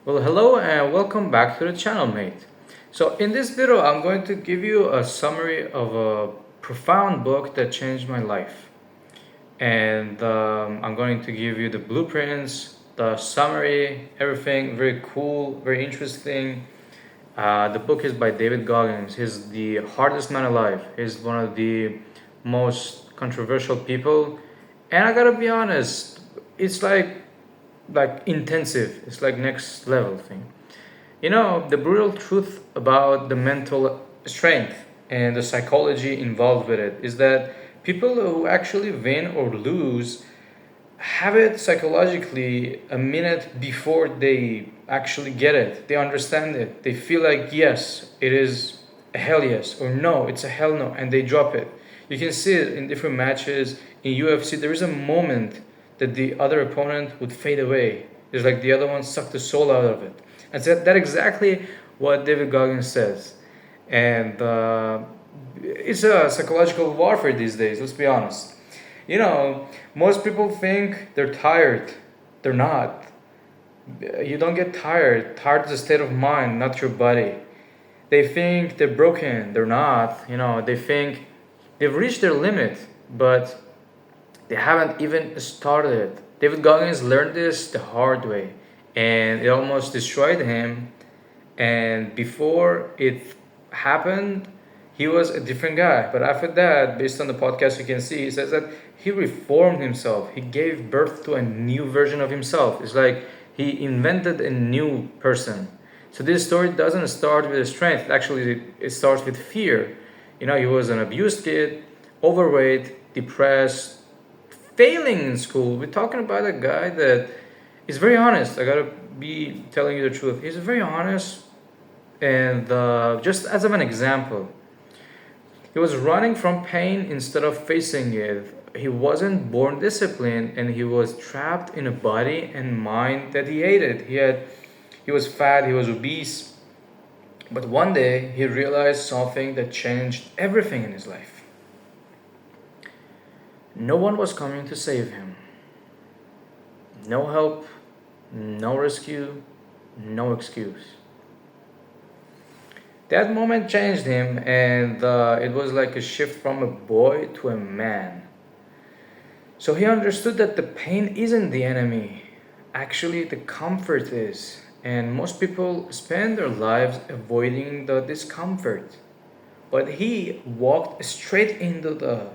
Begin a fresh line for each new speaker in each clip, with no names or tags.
Well, hello and welcome back to the channel, mate. So in this video, I'm going to give you a summary of a profound book that changed my life. And I'm going to give you the blueprints, the summary, everything. Very cool, very interesting. The book is by David Goggins. He's the hardest man alive. He's one of the most controversial people. And I gotta be honest, it's like intensive. It's like next level thing. You know, the brutal truth about the mental strength and the psychology involved with it is that people who actually win or lose have it psychologically a minute before they actually get it. They understand it. They feel like, yes, it is a hell yes, or no, it's a hell no, and they drop it. You can see it in different matches. In UFC, there is a moment that the other opponent would fade away. It's like the other one sucked the soul out of it. And so that's exactly what David Goggins says. And it's a psychological warfare these days, let's be honest. You know, most people think they're tired. They're not. You don't get tired. Tired is a state of mind, not your body. They think they're broken. They're not. You know, they think they've reached their limit, but they haven't even started. David Goggins learned this the hard way, and it almost destroyed him. And before it happened, he was a different guy. But after that, based on the podcast, you can see he says that he reformed himself. He gave birth to a new version of himself. It's like he invented a new person. So this story doesn't start with strength. Actually, it starts with fear. You know, he was an abused kid, overweight, depressed, failing in school. We're talking about a guy that is very honest. I gotta be telling you the truth. He's very honest, and just as of an example, he was running from pain instead of facing it. He wasn't born disciplined, and he was trapped in a body and mind that he hated. He was fat, he was obese, but one day he realized something that changed everything in his life. No one was coming to save him. No help, no rescue, no excuse. That moment changed him, and it was like a shift from a boy to a man. So he understood that the pain isn't the enemy, actually, the comfort is. And most people spend their lives avoiding the discomfort. But he walked straight into the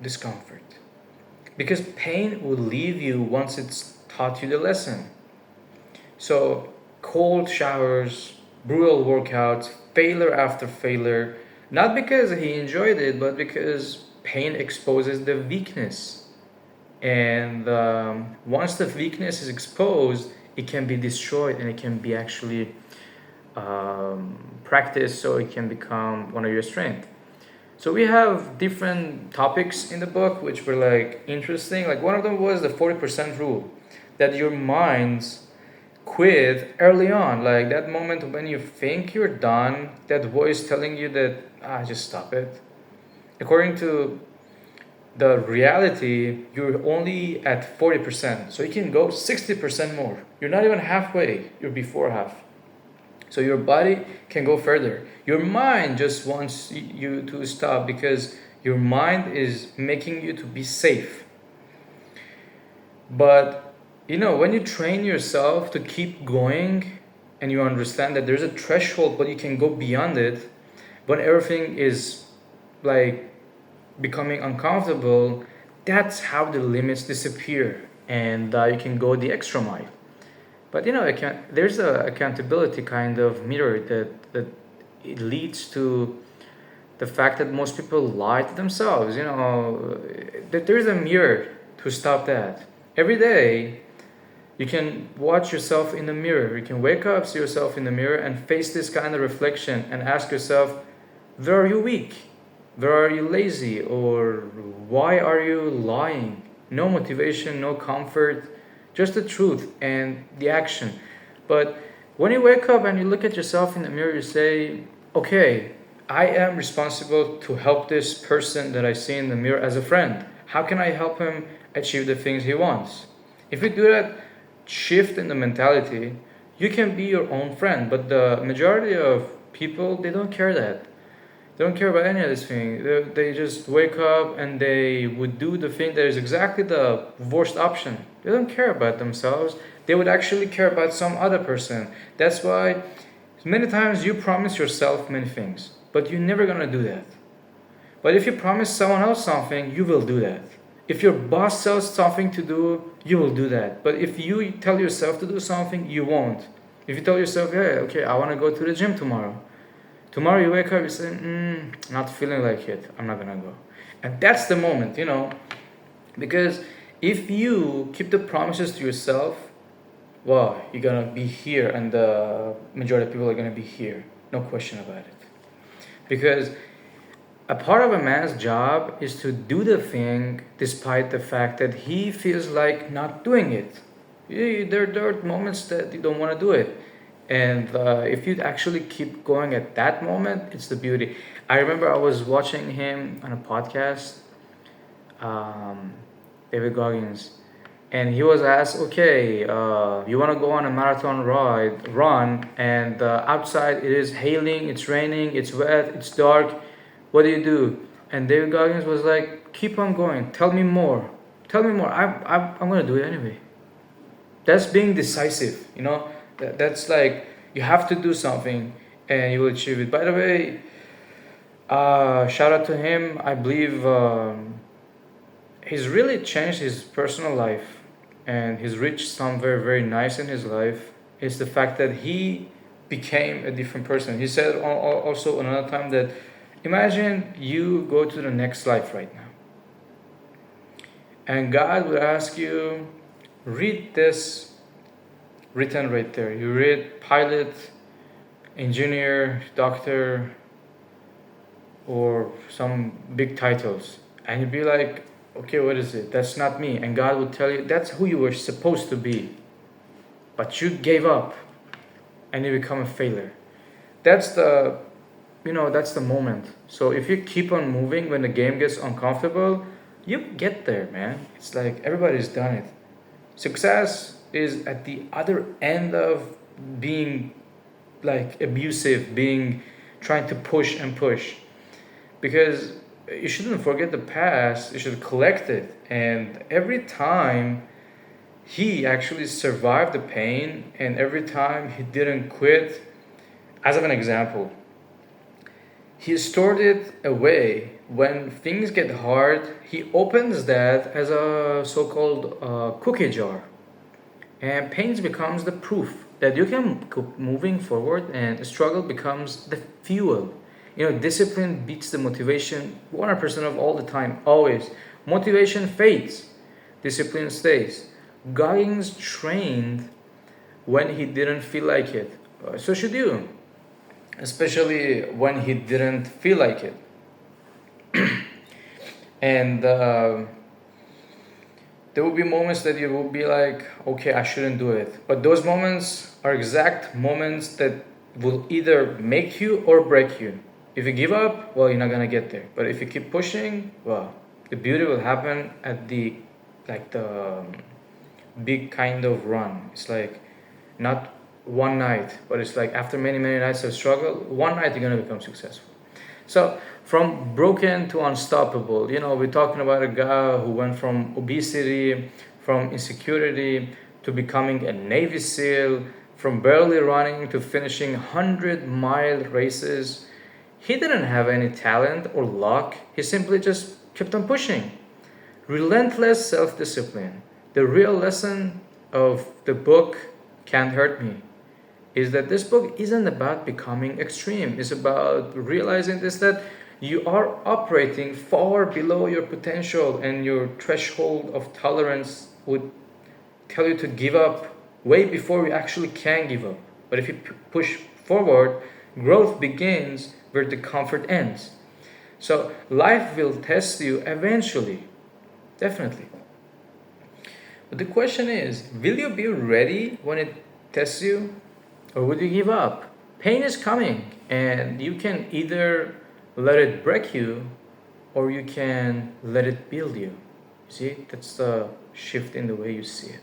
discomfort. Because pain will leave you once it's taught you the lesson. So, cold showers, brutal workouts, failure after failure, not because he enjoyed it, but because pain exposes the weakness. And once the weakness is exposed, it can be destroyed and it can be actually practiced so it can become one of your strengths. So we have different topics in the book which were like interesting. Like one of them was the 40% rule, that your minds quit early on. Like that moment when you think you're done, that voice telling you that just stop it. According to the reality, you're only at 40%. So you can go 60% more. You're not even halfway, you're before half. So your body can go further. Your mind just wants you to stop because your mind is making you to be safe. But you know, when you train yourself to keep going and you understand that there's a threshold but you can go beyond it, when everything is like becoming uncomfortable, that's how the limits disappear and you can go the extra mile. But you know, there's a accountability kind of mirror that it leads to the fact that most people lie to themselves. You know, that there's a mirror to stop that. Every day, you can watch yourself in the mirror. You can wake up, see yourself in the mirror, and face this kind of reflection and ask yourself, where are you weak? Where are you lazy? Or why are you lying? No motivation, no comfort, just the truth and the action. But when you wake up and you look at yourself in the mirror, you say, okay, I am responsible to help this person that I see in the mirror as a friend. How can I help him achieve the things he wants? If you do that shift in the mentality, You can be your own friend, but the majority of people, they don't care that. They don't care about any of this thing. They just wake up and they would do the thing that is exactly the worst option. They don't care about themselves. They would actually care about some other person. That's why many times you promise yourself many things, but you're never gonna do that. But if you promise someone else something, you will do that. If your boss tells something to do, you will do that. But if you tell yourself to do something, you won't. If you tell yourself, yeah, okay, I want to go to the gym tomorrow. Tomorrow you wake up, you say, not feeling like it. I'm not gonna go. And that's the moment, because if you keep the promises to yourself, well, you're gonna be here, and the majority of people are gonna be here. No question about it. Because a part of a man's job is to do the thing despite the fact that he feels like not doing it. There are moments that you don't want to do it. And if you actually keep going at that moment, it's the beauty. I remember I was watching him on a podcast, um, David Goggins, and he was asked, okay, you want to go on a marathon run, and outside it is hailing, it's raining, it's wet, it's dark. What do? And David Goggins was like, keep on going. Tell me more. Tell me more. I'm going to do it anyway. That's being decisive. That's like you have to do something and you will achieve it. By the way, shout out to him. I believe he's really changed his personal life and he's reached some very, very nice in his life. It's the fact that he became a different person. He said also another time that imagine you go to the next life right now. And God would ask you, read this written right there. You read pilot, engineer, doctor, or some big titles. And you'd be like, okay, what is it? That's not me. And God would tell you, that's who you were supposed to be. But you gave up and you become a failure. That's the moment. So if you keep on moving when the game gets uncomfortable, you get there, man. It's like everybody's done it. Success is at the other end of being like abusive, trying to push and push. Because you shouldn't forget the past, you should collect it. And every time he actually survived the pain, and every time he didn't quit, as of an example, he stored it away. When things get hard, he opens that as a so-called cookie jar. And pain becomes the proof that you can keep moving forward, and struggle becomes the fuel. Discipline beats the motivation 100% of all the time, always. Motivation fades, discipline stays. Goggins trained when he didn't feel like it. So should you, especially when he didn't feel like it. And there will be moments that you will be like, okay, I shouldn't do it. But those moments are exact moments that will either make you or break you. If you give up, well, you're not gonna get there. But if you keep pushing, well, the beauty will happen at the big kind of run. It's like not one night, but it's like after many, many nights of struggle, one night you're gonna become successful. So from broken to unstoppable, we're talking about a guy who went from obesity, from insecurity to becoming a Navy SEAL, from barely running to finishing 100-mile races. He didn't have any talent or luck. He simply just kept on pushing. Relentless self-discipline. The real lesson of the book, Can't Hurt Me, is that this book isn't about becoming extreme. It's about realizing that you are operating far below your potential, and your threshold of tolerance would tell you to give up way before you actually can give up. But if you push forward, growth begins where the comfort ends. So life will test you eventually, definitely. But the question is, will you be ready when it tests you? Or would you give up? Pain is coming, and you can either let it break you or you can let it build you. See, that's the shift in the way you see it.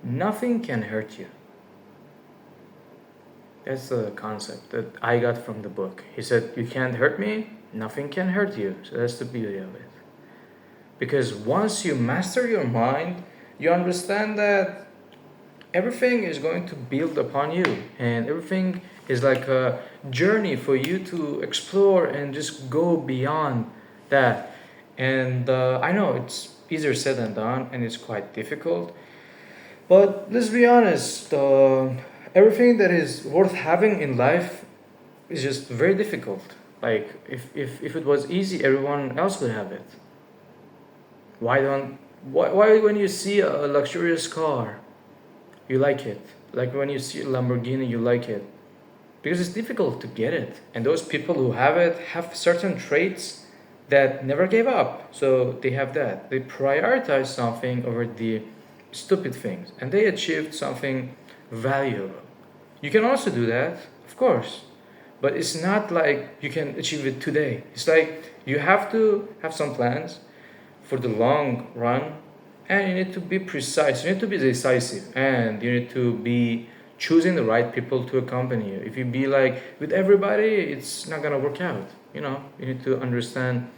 Nothing can hurt you. That's the concept that I got from the book. He said, "You can't hurt me, nothing can hurt you." So that's the beauty of it. Because once you master your mind, you understand that everything is going to build upon you, and everything is like a journey for you to explore and just go beyond that. And I know it's easier said than done, and it's quite difficult. But let's be honest, everything that is worth having in life is just very difficult. Like, if it was easy, everyone else would have it. Why don't, why when you see a luxurious car, you like it? Like when you see a Lamborghini, you like it? Because it's difficult to get it. And those people who have it have certain traits that never gave up. So they have that. They prioritize something over the stupid things, and they achieved something valuable. You can also do that, of course, but it's not like you can achieve it today. It's like you have to have some plans for the long run, and you need to be precise, you need to be decisive, and you need to be choosing the right people to accompany you. If you be like with everybody, it's not gonna work out. You need to understand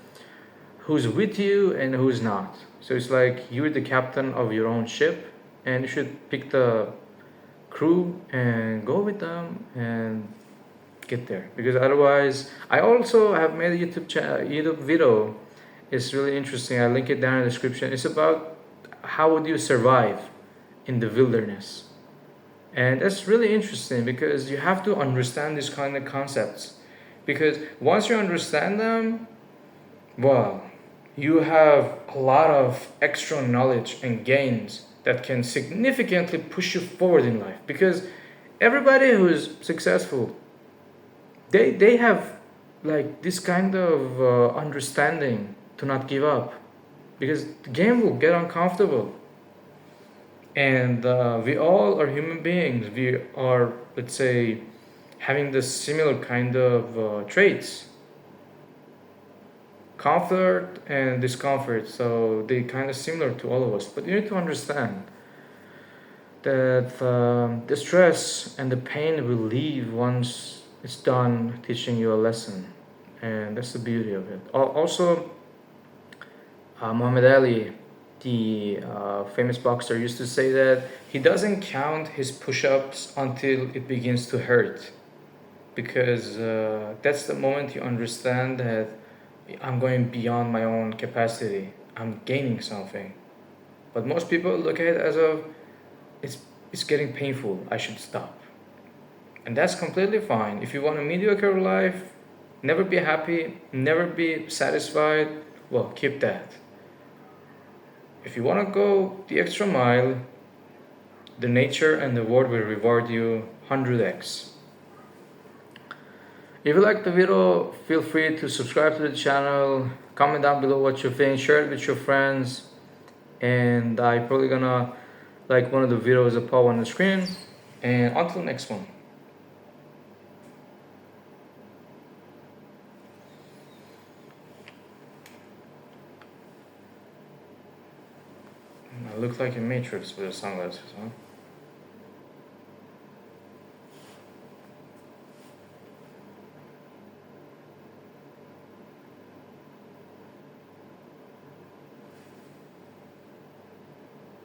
who's with you and who's not. So it's like you're the captain of your own ship, and you should pick the crew and go with them and get there. Because otherwise, I also have made a YouTube video. It's really interesting. I link it down in the description. It's about how would you survive in the wilderness, and that's really interesting because you have to understand these kind of concepts. Because once you understand them, well, you have a lot of extra knowledge and gains that can significantly push you forward in life. Because everybody who is successful, they have like this kind of understanding to not give up, because the game will get uncomfortable. And we all are human beings. We are, let's say, having the similar kind of traits, comfort and discomfort. So they kind of similar to all of us. But you need to understand that the stress and the pain will leave once it's done teaching you a lesson, and that's the beauty of it. Also, Muhammad Ali, the famous boxer, used to say that he doesn't count his push-ups until it begins to hurt, because that's the moment you understand that I'm going beyond my own capacity. I'm gaining something. But most people look at it as a, it's it's getting painful. I should stop. And that's completely fine. If you want a mediocre life, never be happy, never be satisfied, well, keep that. If you want to go the extra mile, the nature and the world will reward you 100x. If you like the video, feel free to subscribe to the channel, comment down below what you think, share it with your friends, and I'm probably gonna like one of the videos that pop on the screen. And until next one. I look like a Matrix with the sunglasses, huh?